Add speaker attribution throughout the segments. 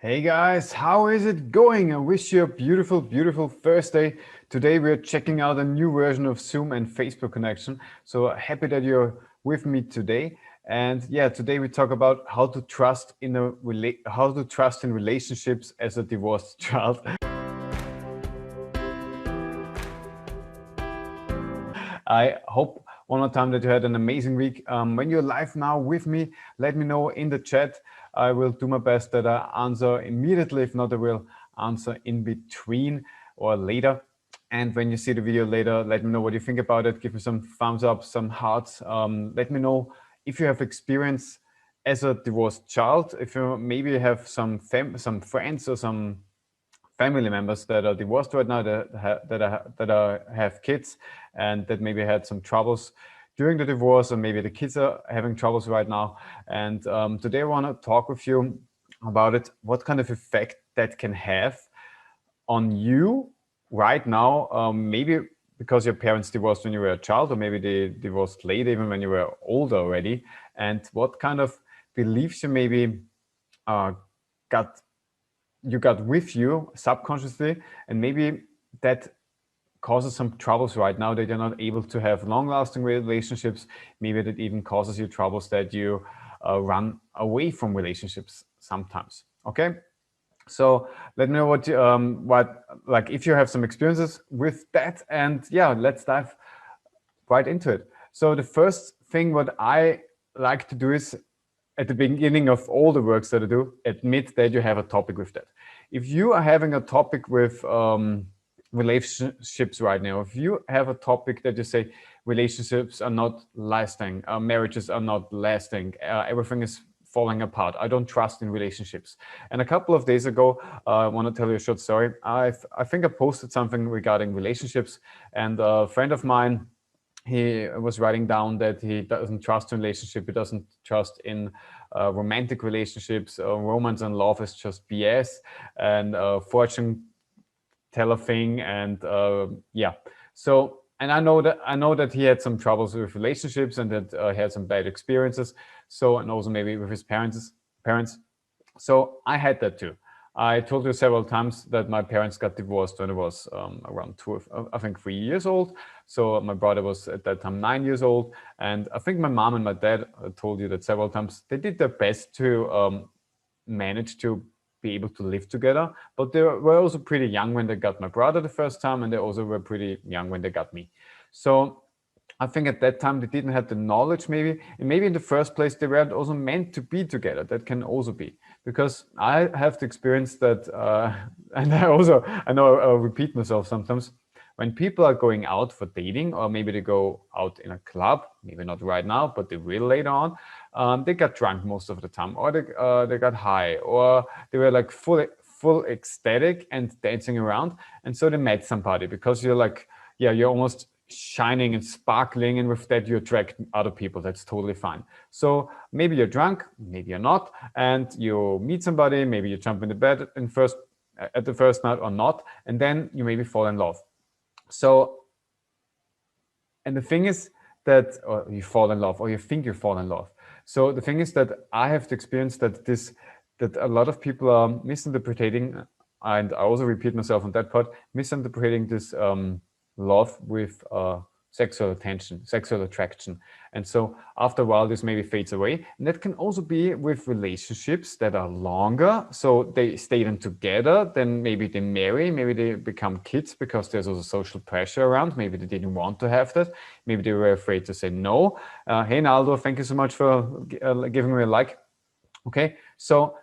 Speaker 1: Hey guys, how is it going? I wish you a beautiful, beautiful Thursday. Today we're checking out a new version of Zoom and Facebook connection. So happy that you're with me today. And yeah, today we talk about how to trust in relationships as a divorced child. I hope one more time that you had an amazing week. When you're live now with me, let me know in the chat. I will do my best that I answer immediately. If not, I will answer in between or later. And when you see the video later, let me know what you think about it. Give me some thumbs up, some hearts. Let me know if you have experience as a divorced child. If you maybe have some friends or some family members that are divorced right now, that have kids, and that maybe had some troubles during the divorce, or maybe the kids are having troubles right now. And today I want to talk with you about it, what kind of effect that can have on you right now, maybe because your parents divorced when you were a child, or maybe they divorced late, even when you were older already, and what kind of beliefs you maybe got with you subconsciously, and maybe that causes some troubles right now, that you're not able to have long-lasting relationships. Maybe that even causes you troubles that you run away from relationships sometimes. Okay, so let me know what like if you have some experiences with that, and yeah, let's dive right into it. So the first thing what I like to do is, at the beginning of all the works that I do, admit that you have a topic with that. If you are having a topic with relationships right now, if you have a topic that you say relationships are not lasting, marriages are not lasting, everything is falling apart, I don't trust in relationships. And a couple of days ago, I want to tell you a short story. I think I posted something regarding relationships, and a friend of mine, he was writing down that he doesn't trust in relationship, he doesn't trust in romantic relationships, romance and love is just BS, and fortune teller thing, and yeah. So, and I know that he had some troubles with relationships, and that he had some bad experiences. So, and also maybe with his parents. So I had that too. I told you several times that my parents got divorced when I was around 3 years old. So my brother was at that time 9 years old. And I think my mom and my dad, I told you that several times, they did their best to manage to be able to live together. But they were also pretty young when they got my brother the first time, and they also were pretty young when they got me. So I think at that time they didn't have the knowledge, maybe, and maybe in the first place they weren't also meant to be together. That can also be, because I have the experience that, and I know I repeat myself sometimes, when people are going out for dating, or maybe they go out in a club, maybe not right now, but they will later on, they got drunk most of the time, or they got high, or they were like full ecstatic and dancing around, and so they met somebody, because you're like, yeah, you're almost shining and sparkling, and with that you attract other people. That's totally fine. So maybe you're drunk, maybe you're not, and you meet somebody, maybe you jump in the bed at the first night or not, and then you maybe fall in love. So, and the thing is that, or you fall in love, or you think you fall in love. So the thing is that I have the experience that that a lot of people are misinterpreting, and I also repeat myself on that part, misinterpreting this love with sexual attention, sexual attraction. And so after a while, this maybe fades away. And that can also be with relationships that are longer. So they stay then together, then maybe they marry, maybe they become kids, because there's also social pressure around. Maybe they didn't want to have that. Maybe they were afraid to say no. Hey, Naldo, thank you so much for giving me a like. Okay, so,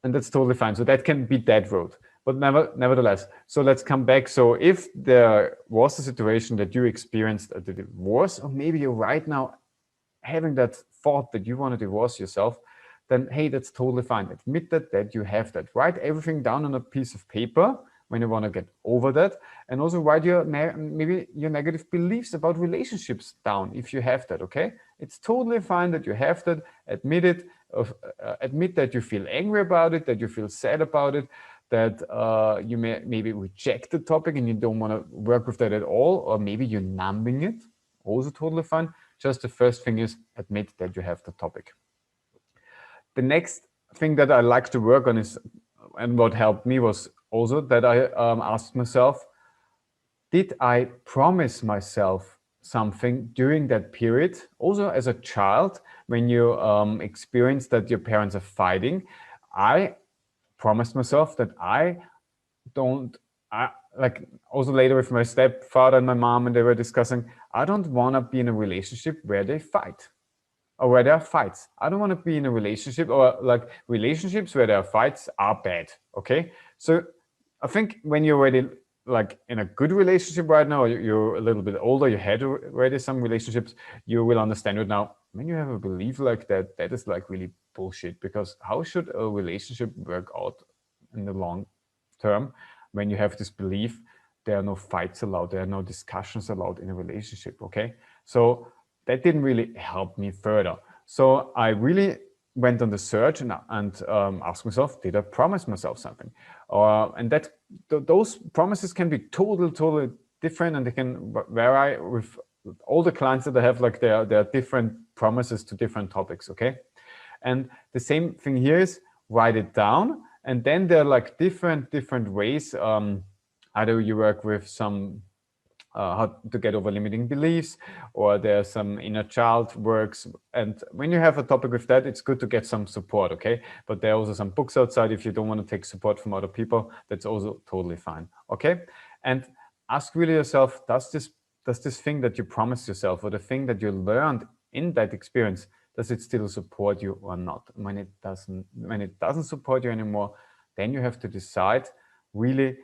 Speaker 1: and that's totally fine. So that can be that road. But nevertheless, so let's come back. So if there was a situation that you experienced at the divorce, or maybe you're right now having that thought that you want to divorce yourself, then hey, that's totally fine. Admit that you have that. Write everything down on a piece of paper when you want to get over that, and also write maybe your negative beliefs about relationships down if you have that. Okay, it's totally fine that you have that. Admit it. Admit that you feel angry about it, that you feel sad about it, that you maybe reject the topic and you don't want to work with that at all, or maybe you're numbing it. Also totally fine. Just the first thing is admit that you have the topic. The next thing that I like to work on is and what helped me was also that I asked myself, did I promise myself something during that period? Also as a child, when you experience that your parents are fighting, I promised myself that I don't, like also later with my stepfather and my mom, and they were discussing, I don't want to be in a relationship where they fight or where there are fights. I don't want to be in a relationship, or like relationships where there are fights are bad. Okay. So I think when you're already like in a good relationship right now, or you're a little bit older, you had already some relationships, you will understand it now. When you have a belief like that, that is like really bullshit, because how should a relationship work out in the long term when you have this belief there are no fights allowed, there are no discussions allowed in a relationship? Okay. So that didn't really help me further. So I really went on the search and asked myself, did I promise myself something? And that those promises can be totally different, and they can vary with all the clients that I have. Like there are different promises to different topics. Okay. And the same thing here is write it down, and then there are like different ways. Either you work with some how to get over limiting beliefs, or there's some inner child works. And when you have a topic with that, it's good to get some support. Okay. But there are also some books outside. If you don't want to take support from other people, that's also totally fine. Okay. And ask really yourself, does this thing that you promised yourself, or the thing that you learned in that experience, does it still support you or not? When it doesn't support you anymore, then you have to decide really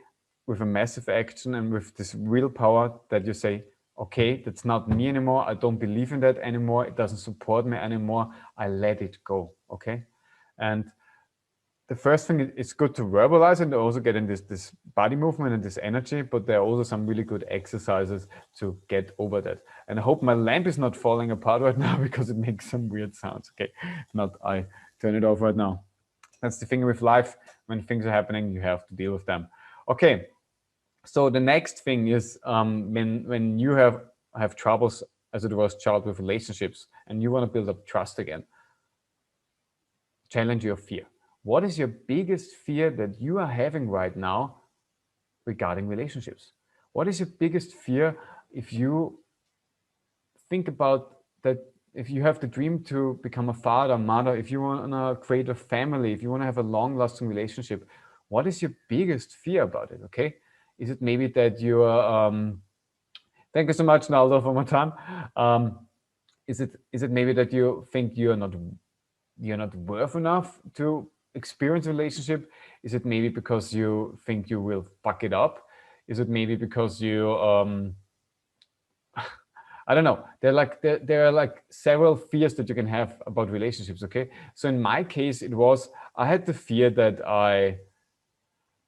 Speaker 1: with a massive action and with this willpower that you say, okay, that's not me anymore. I don't believe in that anymore. It doesn't support me anymore. I let it go. Okay. And the first thing, it's good to verbalize and also get in this body movement and this energy, but there are also some really good exercises to get over that. And I hope my lamp is not falling apart right now, because it makes some weird sounds. Okay. If not, I turn it off right now. That's the thing with life. When things are happening, you have to deal with them. Okay. So the next thing is when you have troubles, as it was child, with relationships, and you want to build up trust again, challenge your fear. What is your biggest fear that you are having right now regarding relationships? What is your biggest fear if you think about that? If you have the dream to become a father, mother, if you want to create a family, if you want to have a long-lasting relationship, what is your biggest fear about it? Okay. Is it maybe that you are, thank you so much, Naldo, for my time. Is it maybe that you think you're not worth enough to experience a relationship? Is it maybe because you think you will fuck it up? Is it maybe because you, I don't know. There are like several fears that you can have about relationships. Okay. So in my case, I had the fear that I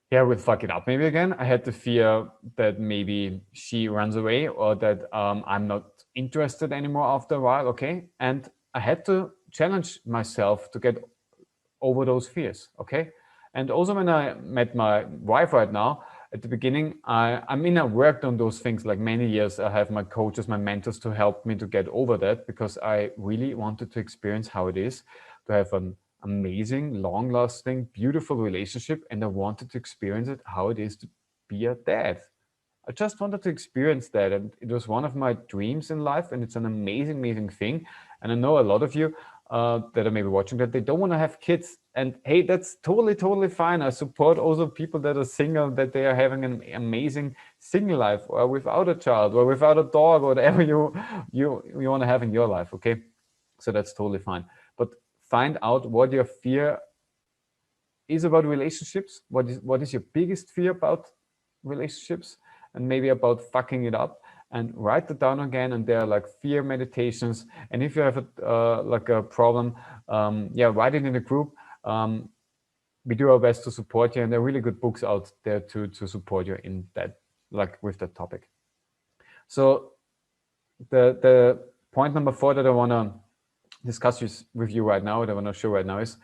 Speaker 1: will fuck it up maybe again. I had the fear that maybe she runs away, or that I'm not interested anymore after a while. Okay. And I had to challenge myself to get over those fears. Okay. And also when I met my wife right now, at the beginning, I worked on those things like many years. I have my coaches, my mentors to help me to get over that, because I really wanted to experience how it is to have an amazing, long-lasting, beautiful relationship. And I wanted to experience it, how it is to be a dad. I just wanted to experience that. And it was one of my dreams in life. And it's an amazing, amazing thing. And I know a lot of you that are maybe watching that, they don't want to have kids. And hey, that's totally fine. I support also people that are single, that they are having an amazing single life, or without a child, or without a dog, or whatever you want to have in your life. Okay. So that's totally fine. But find out what your fear is about relationships. What is your biggest fear about relationships, and maybe about fucking it up, and write it down again. And there are like fear meditations. And if you have a problem, write it in the group. We do our best to support you, and there are really good books out there to support you in that, like with that topic. So the point number 4 that I want to discuss with you right now, that I want to show right now, is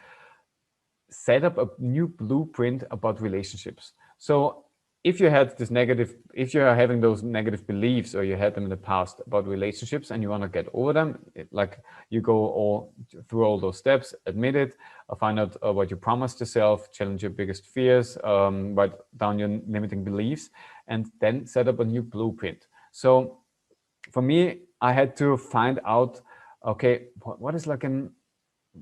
Speaker 1: set up a new blueprint about relationships. So if you had this negative, if you are having those negative beliefs or you had them in the past about relationships and you want to get over them, like you go through all those steps, admit it, find out what you promised yourself, challenge your biggest fears, write down your limiting beliefs, and then set up a new blueprint. So for me, I had to find out, okay, what is like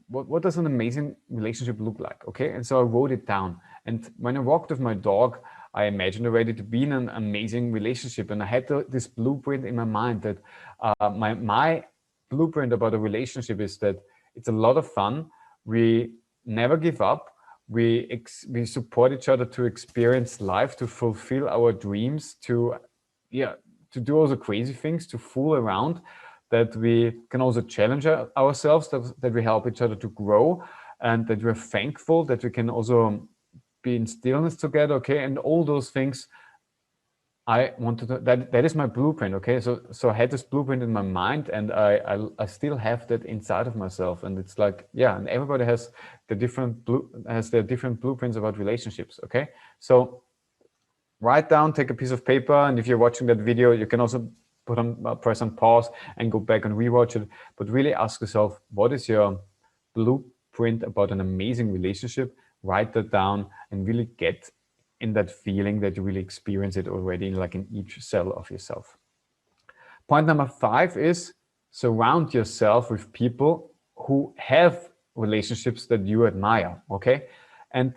Speaker 1: what does an amazing relationship look like? Okay, and so I wrote it down. And when I walked with my dog, I imagined already to be in an amazing relationship, and I had this blueprint in my mind that my blueprint about a relationship is that it's a lot of fun. We never give up. We support each other to experience life, to fulfill our dreams, to do all the crazy things, to fool around, that we can also challenge ourselves, that we help each other to grow, and that we're thankful, that we can also be in stillness together, okay? And all those things I wanted to, that is my blueprint, okay? So I had this blueprint in my mind, and I still have that inside of myself. And it's like, yeah, and everybody has their different blueprints about relationships, okay? So write down, take a piece of paper, and if you're watching that video, you can also press on pause and go back and rewatch it. But really ask yourself, what is your blueprint about an amazing relationship? Write that down and really get in that feeling that you really experience it already, like in each cell of yourself. Point number 5 is surround yourself with people who have relationships that you admire, okay? And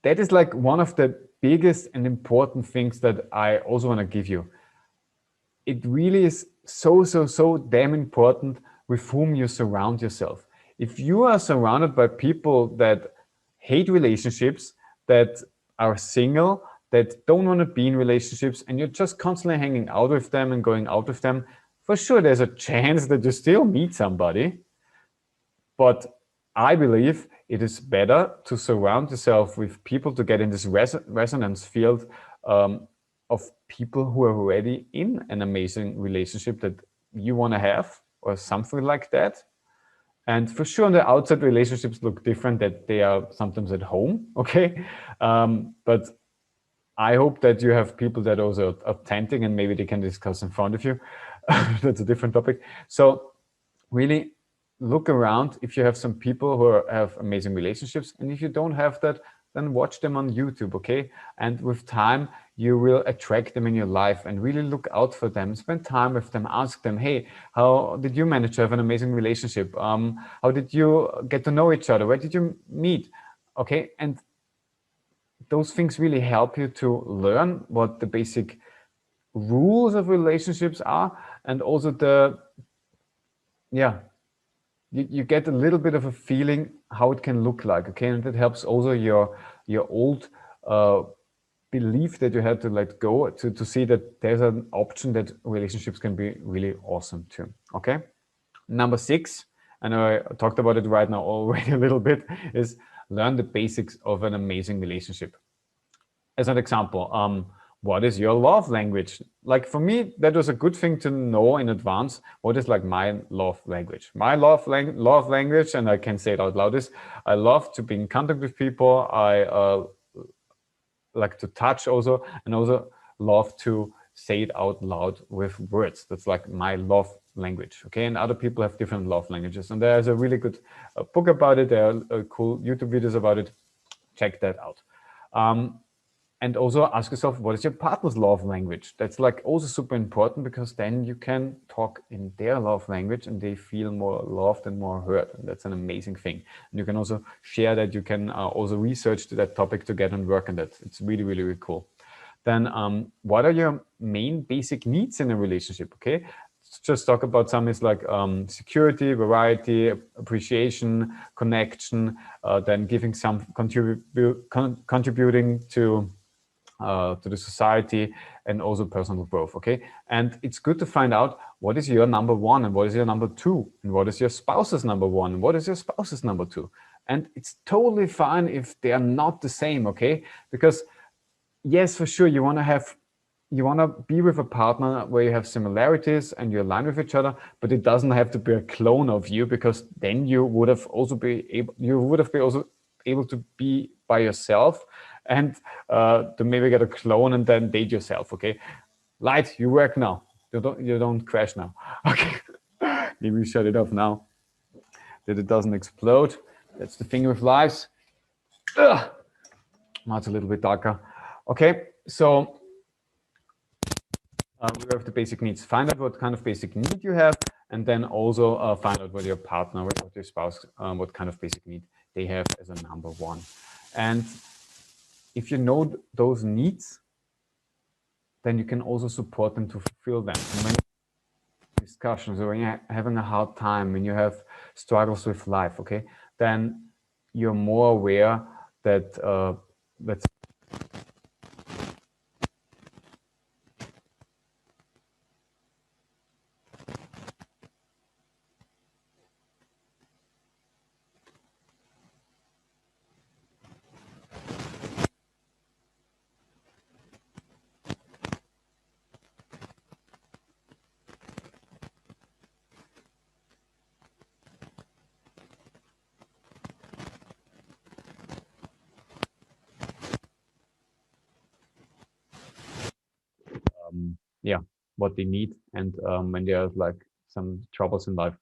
Speaker 1: that is like one of the biggest and important things that I also want to give you. It really is so damn important with whom you surround yourself. If you are surrounded by people that hate relationships, that are single, that don't want to be in relationships, and you're just constantly hanging out with them and going out with them, for sure there's a chance that you still meet somebody. But I believe it is better to surround yourself with people to get in this resonance field of people who are already in an amazing relationship that you want to have, or something like that. And for sure, on the outside, relationships look different, that they are sometimes at home, okay? But I hope that you have people that also are authentic, and maybe they can discuss in front of you. That's a different topic. So really look around if you have some people who have amazing relationships. And if you don't have that, then watch them on YouTube, okay? And with time, you will attract them in your life, and really look out for them, spend time with them, ask them, hey, how did you manage to have an amazing relationship? How did you get to know each other? Where did you meet? Okay, and those things really help you to learn what the basic rules of relationships are, and also you get a little bit of a feeling how it can look like, okay? And that helps also your old belief that you had to let go, to see that there's an option that relationships can be really awesome too, okay? Number 6, and I talked about it right now already a little bit, is learn the basics of an amazing relationship. As an example, what is your love language? Like for me, that was a good thing to know in advance. What is like my love language? My love language, and I can say it out loud, is I love to be in contact with people. I like to touch also, and also love to say it out loud with words. That's like my love language, okay? And other people have different love languages, and there's a really good book about it. There are cool YouTube videos about it. Check that out. And also ask yourself, what is your partner's love language? That's like also super important, because then you can talk in their love language and they feel more loved and more heard. And that's an amazing thing. And you can also share that. You can also research that topic together and work on that. It's really, really, really cool. Then what are your main basic needs in a relationship? Okay, let's just talk about some. Is like security, variety, appreciation, connection, then giving some contributing to the society, and also personal growth, okay? And it's good to find out what is your number 1 and what is your number 2, and what is your spouse's number 1 and what is your spouse's number 2. And it's totally fine if they are not the same, okay? Because yes, for sure, you want to be with a partner where you have similarities and you align with each other, but it doesn't have to be a clone of you, because then you would have also been able to be by yourself and to maybe get a clone and then date yourself. Okay, light, you work now. You don't crash now. Okay, maybe shut it off now that it doesn't explode. That's the thing with lives. Ugh. Now it's a little bit darker. Okay, so we have the basic needs. Find out what kind of basic need you have, and then also find out what your partner, what your spouse, what kind of basic need they have as a number one. And if you know those needs, then you can also support them to fulfill them. And when discussions, or when you're having a hard time, when you have struggles with life, okay, then you're more aware that that's yeah, what they need, and when there's like some troubles in life,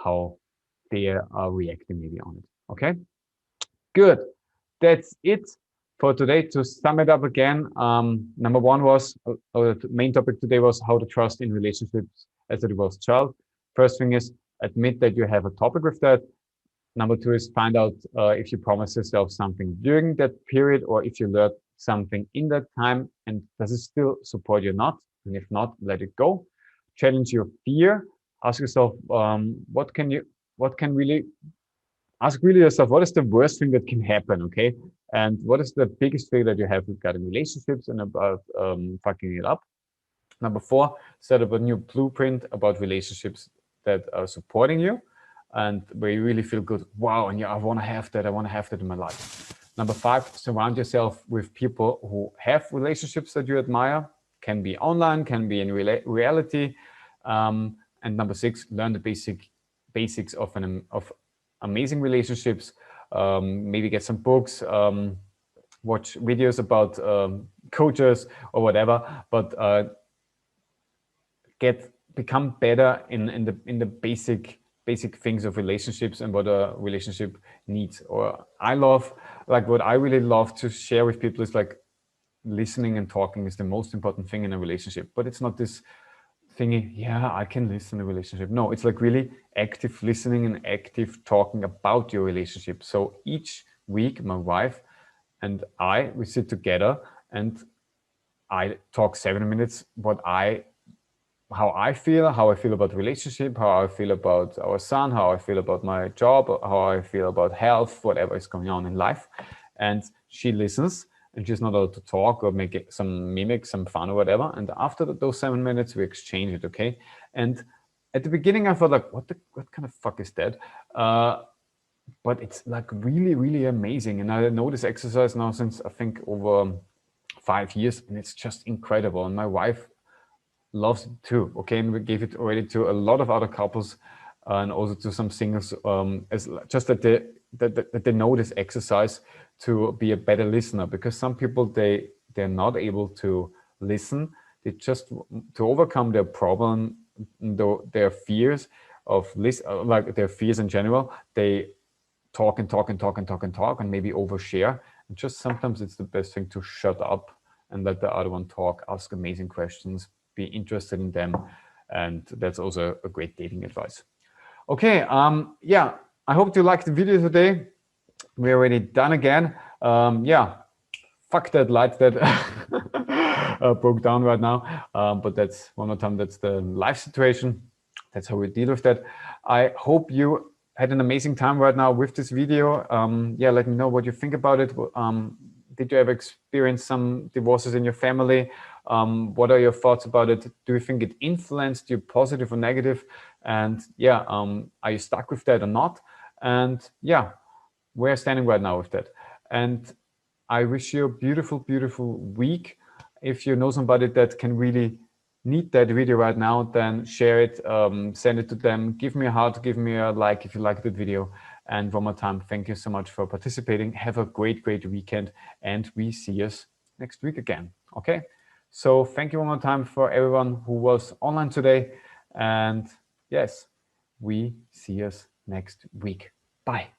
Speaker 1: how they are reacting maybe on it. Okay, good. That's it for today. To sum it up again, number one was, the main topic today was how to trust in relationships as a divorced child. First thing is admit that you have a topic with that. Number two is find out if you promise yourself something during that period, or if you learned something in that time, and does it still support you or not? And if not, let it go. Challenge your fear. Ask yourself, ask really yourself, what is the worst thing that can happen, okay? And what is the biggest fear that you have regarding relationships and about fucking it up? Number four, set up a new blueprint about relationships that are supporting you and where you really feel good. Wow, and yeah, I want to have that. I want to have that in my life. Number five, surround yourself with people who have relationships that you admire. Can be online, can be in reality. And number six, learn the basics of amazing relationships. Maybe get some books, watch videos about coaches or whatever, but become better in the basic things of relationships and what a relationship needs. Or what I really love to share with people is like, listening and talking is the most important thing in a relationship. But it's not this thingy, yeah, I can listen in a relationship. No, it's like really active listening and active talking about your relationship. So each week, my wife and we sit together and I talk 7 minutes how I feel about relationship, how I feel about our son, how I feel about my job, how I feel about health, whatever is going on in life. And she listens, and she's not allowed to talk or make some mimic, some fun or whatever. And after those 7 minutes, we exchange it, okay? And at the beginning, I thought like, what kind of fuck is that? But it's like really, really amazing. And I know this exercise now since I think over 5 years, and it's just incredible. And my wife loves it too, okay? And we gave it already to a lot of other couples and also to some singles, just that they know this exercise to be a better listener, because some people, they're not able to listen. They just, to overcome their problem, their fears of like their fears in general, they talk and talk and talk and talk and talk and maybe overshare. And just sometimes it's the best thing to shut up and let the other one talk, ask amazing questions, be interested in them. And that's also a great dating advice. Okay, yeah, I hope you liked the video today. We're already done again. Yeah, fuck that light that broke down right now. But that's one more time, that's the life situation. That's how we deal with that. I hope you had an amazing time right now with this video. Yeah, let me know what you think about it. Did you ever experience some divorces in your family? What are your thoughts about it? Do you think it influenced you, positive or negative? And yeah, are you stuck with that or not? And yeah, we're standing right now with that. And I wish you a beautiful, beautiful week. If you know somebody that can really need that video right now, then share it, send it to them, give me a heart, give me a like if you like the video. And one more time, thank you so much for participating. Have a great weekend, and we see us next week again. Okay, so thank you one more time for everyone who was online today, and yes, we see us next week. Bye.